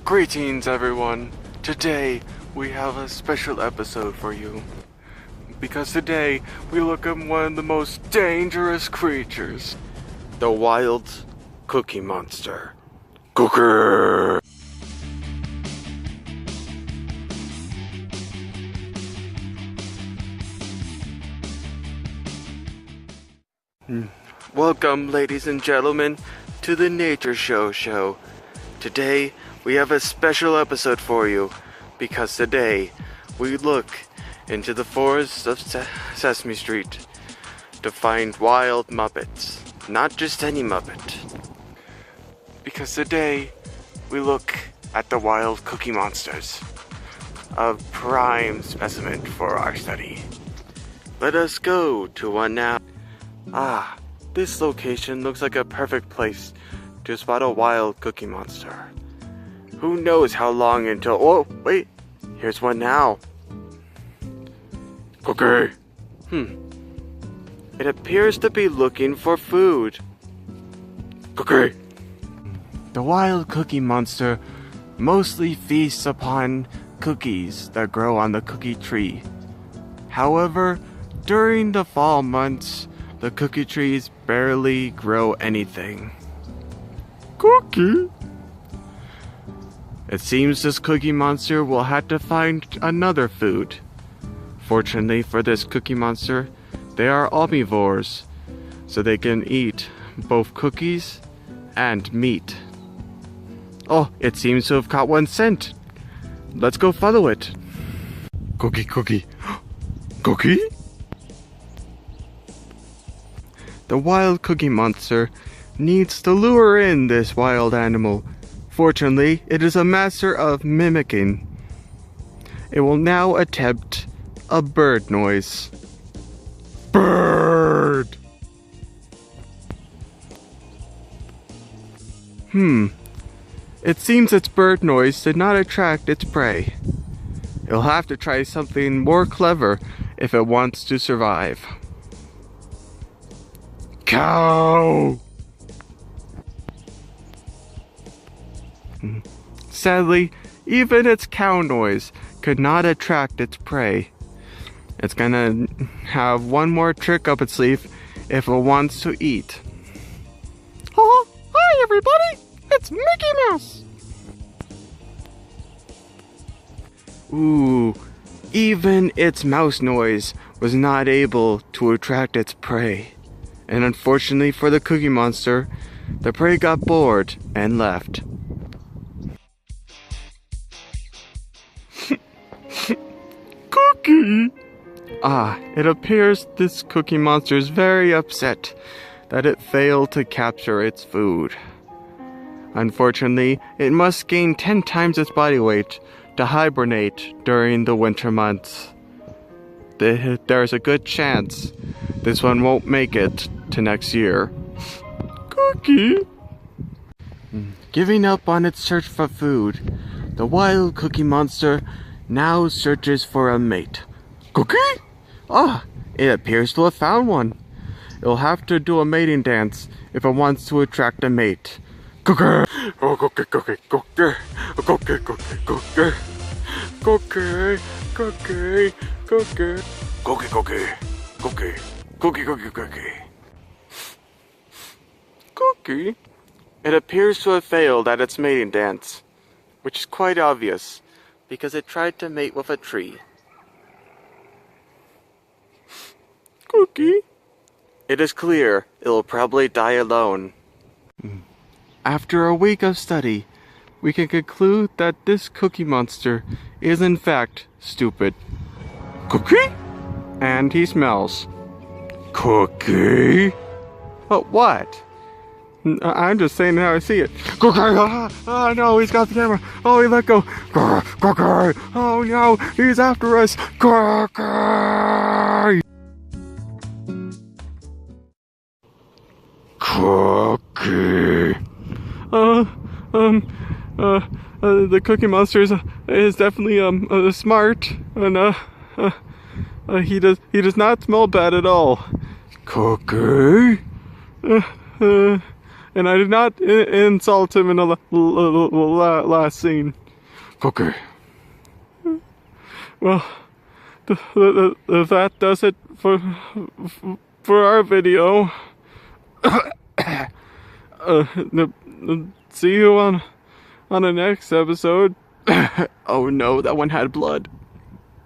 Greetings everyone! Today we have a special episode for you. Because today we look at one of the most dangerous creatures. The wild Cookie Monster. Cookie! Welcome ladies and gentlemen to the Nature Show. Today we have a special episode for you, because today we look into the forests of Sesame Street to find wild Muppets. Not just any Muppet. Because today we look at the wild Cookie Monsters, a prime specimen for our study. Let us go to one now. This location looks like a perfect place to spot a wild Cookie Monster. Who knows how long until... Oh, wait! Here's one now. Cookie! It appears to be looking for food. Cookie! The wild Cookie Monster mostly feasts upon cookies that grow on the cookie tree. However, during the fall months, the cookie trees barely grow anything. Cookie! It seems this Cookie Monster will have to find another food. Fortunately for this Cookie Monster, they are omnivores, so they can eat both cookies and meat. Oh, it seems to have caught one scent. Let's go follow it. Cookie. Cookie? The wild Cookie Monster needs to lure in this wild animal. Fortunately, it is a master of mimicking. It will now attempt a bird noise. Bird! It seems its bird noise did not attract its prey. It'll have to try something more clever if it wants to survive. Cow! Sadly, even its cow noise could not attract its prey. It's gonna have one more trick up its sleeve if it wants to eat. Oh, hi everybody! It's Mickey Mouse! Ooh, even its mouse noise was not able to attract its prey. And unfortunately for the Cookie Monster, the prey got bored and left. Cookie! It appears this Cookie Monster is very upset that it failed to capture its food. Unfortunately, it must gain 10 times its body weight to hibernate during the winter months. There's a good chance this one won't make it to next year. Cookie! Giving up on its search for food, the wild Cookie Monster now searches for a mate. Cookie? It appears to have found one. It'll have to do a mating dance if it wants to attract a mate. Cookie! Oh, cookie. Cookie. Cookie. Cookie. Cookie. It appears to have failed at its mating dance, which is quite obvious, because it tried to mate with a tree. Cookie. It is clear it will probably die alone. After a week of study, we can conclude that this Cookie Monster is in fact stupid. Cookie? And he smells. Cookie? But what? I'm just saying how I see it. Cookie! Oh no, he's got the camera. Oh, he let go. Cookie! Oh no, he's after us. Cookie! Cookie! The Cookie Monster is definitely smart, and he does not smell bad at all. Cookie? and I did not insult him in the last scene. Okay. Well, that does it for our video. See you on the next episode. Oh no, that one had blood.